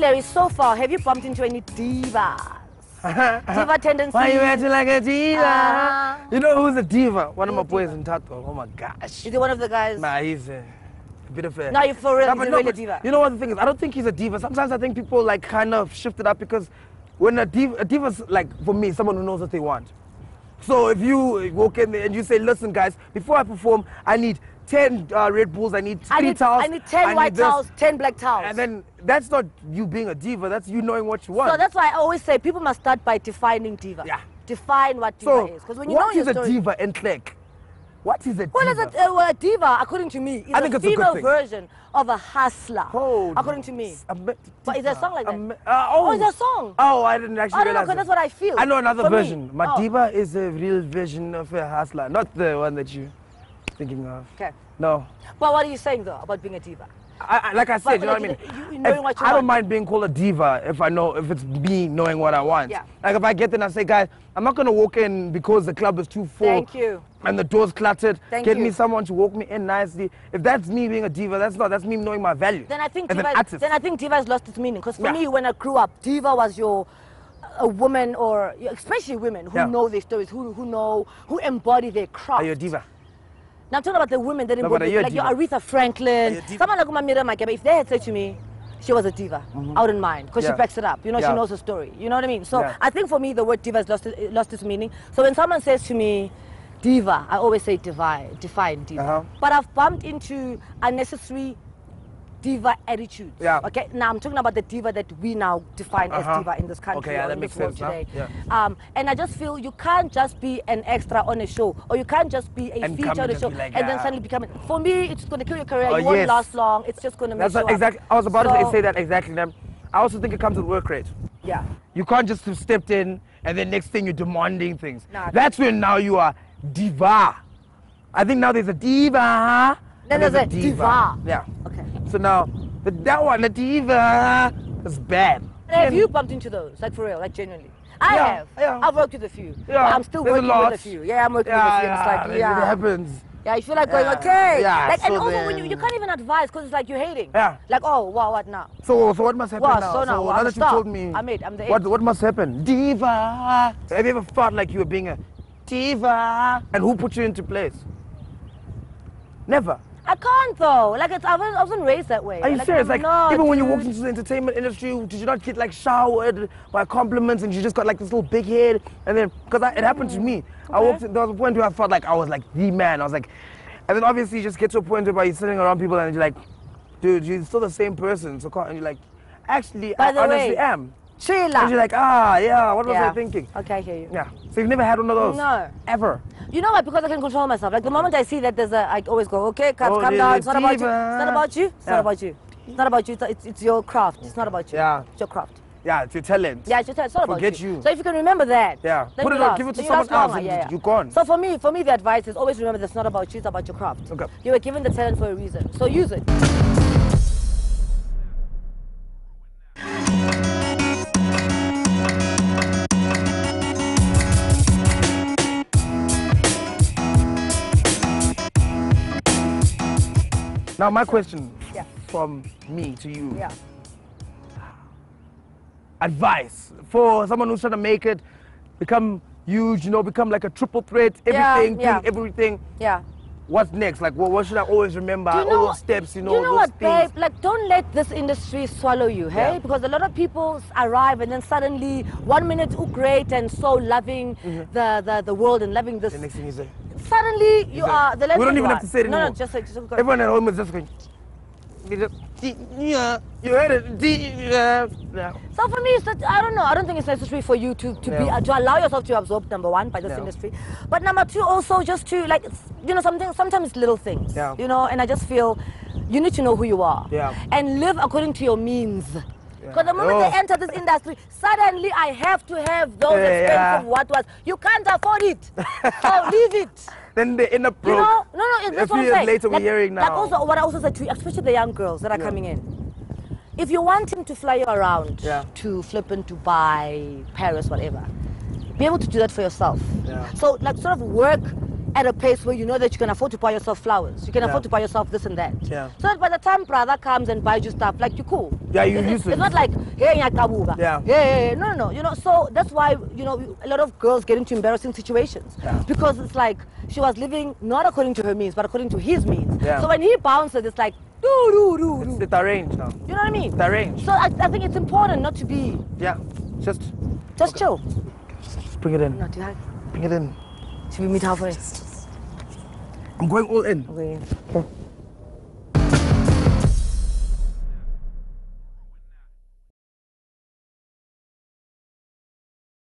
Larry, so far, have you bumped into any divas? Diva tendencies? Why are you acting like a diva? You know who's a diva? One of my boys in Tato. Oh my gosh. Is he one of the guys? Nah, he's a bit of a... No, you're for real, Nah, he's no, really a diva. You know what the thing is? I don't think he's a diva. Sometimes I think people like kind of shift it up because when a diva's like, for me, someone who knows what they want. So if you walk in there and you say, listen guys, before I perform, I need 10 Red Bulls, I need 3 towels. I need 10 white towels, 10 black towels. And then that's not you being a diva, that's you knowing what you want. So that's why I always say people must start by defining diva. Yeah. Define what diva is. Because when you know your story... What is a diva in Klek? What is a diva? Well, a diva, according to me, is a female version of a hustler. According to me. But is there a song like that? Is there a song? Oh, I didn't actually realize because that's what I feel. I know another version. My diva is a real version of a hustler, not the one that you're thinking of. Okay. No. Well, what are you saying, though, about being a diva? Like I said, you know what I mean? I don't mind being called a diva if it's me knowing what I want. Yeah. Like if I get there and I say, guys, I'm not going to walk in because the club is too full. Thank you. And the door's cluttered. Get me someone to walk me in nicely. If that's me being a diva, that's me knowing my value. Then I think diva has lost its meaning. Because for me, when I grew up, diva was a woman, or especially women who know their stories, who embody their craft. Are you a diva? Now I'm talking about the women that embody, like your Aretha Franklin, someone like Mira Makeba. If they had said to me, she was a diva, I wouldn't mind, because she backs it up. You know, she knows her story. You know what I mean? So I think for me, the word diva has lost its meaning. So when someone says to me, diva, I always say define diva. But I've bumped into unnecessary diva attitudes. Okay, now I'm talking about the diva that we now define as diva in this country or in this world today. And I just feel you can't just be an extra on a show, or you can't just be a feature on a show and then suddenly become. For me, it's going to kill your career. You won't last long. It's just going to mess you up. Exactly. I was about to say that exactly. I also think it comes with work rate. Yeah. You can't just have stepped in and then next thing you're demanding things. That's when now you are diva. I think now there's a diva. Then there's a diva. Yeah. Okay. So now, that one, the diva, is bad. Have you bumped into those? Like for real, like genuinely? I have. Yeah. I've worked with a few. Yeah. I'm still working with a few. Yeah, I'm working with a few. It's like, it happens. Yeah, you feel like going, okay. Yeah, like, and also when you can't even advise because it's like you're hating. Yeah. Like, oh, wow, what now? So what must happen now? So now that you told me, I'm the what must happen? Diva. Have you ever felt like you were being a diva? And who put you into place? Never. I can't though. Like I wasn't raised that way. Are you serious? Like even when you walked into the entertainment industry, did you not get like showered by compliments and you just got like this little big head? And then because it happened to me, I walked. There was a point where I felt like I was like the man. I was like, and then obviously you just get to a point where you're sitting around people and you're like, dude, you're still the same person. So and you're like, actually, I honestly am. Sheila. And you're like, what was I thinking? Okay, I hear you. Yeah. So you've never had one of those? No. Ever? You know what? Because I can control myself. Like the moment I see that I always go, okay, calm down. It's not about you. It's not about you. It's not about you. It's not about you. It's your craft. It's not about you. Yeah. It's your craft. Yeah, it's your talent. Yeah, it's your talent. It's not about Forget you. So if you can remember that, put it on, give it to someone else and you're gone. So for me, the advice is always remember that it's not about you, it's about your craft. Okay. You were given the talent for a reason. So use it. Now my question from me to you. Yeah. Advice for someone who's trying to make it, become huge, become like a triple threat, everything, everything. Yeah. What's next? Like, what should I always remember? All those steps, You know those what, things. babe? Like, don't let this industry swallow you, hey? Yeah. Because a lot of people arrive and then suddenly, 1 minute, great and so loving the world and loving this. The next thing you say. Suddenly, you are the less. We don't even have to say it anymore. No, just everyone at home is just going. Yeah, you heard it. Yeah. So for me, it's that, I don't know. I don't think it's necessary for you to allow yourself to absorb, number one, by this industry. But number two, also just to like, sometimes it's little things. Yeah. And I just feel you need to know who you are. Yeah. And live according to your means. Because the moment they enter this industry, suddenly I have to have those expensive what. You can't afford it. So leave it. Then they end up broke. That's what I'm saying. A few years later, we're hearing now. Like also, what I also said to you, especially the young girls that are coming in. If you want him to fly you around to Flippin, Dubai, Paris, whatever, be able to do that for yourself. Yeah. So like sort of work at a place where you know that you can afford to buy yourself flowers. You can afford to buy yourself this and that. Yeah. So that by the time brother comes and buys you stuff, like, you're cool. Yeah, you're used to it. It's not like, hey, Nyakabuga. Yeah. Hey, no. You know, so that's why, you know, a lot of girls get into embarrassing situations. Yeah. Because it's like, she was living not according to her means, but according to his means. Yeah. So when he bounces, it's like, do. It's arranged now. You know what I mean? It's arranged. So I think it's important not to be... Yeah, just chill. Just bring it in. No, do you have... Bring it in. Should we meet halfway? I'm going all in. Okay.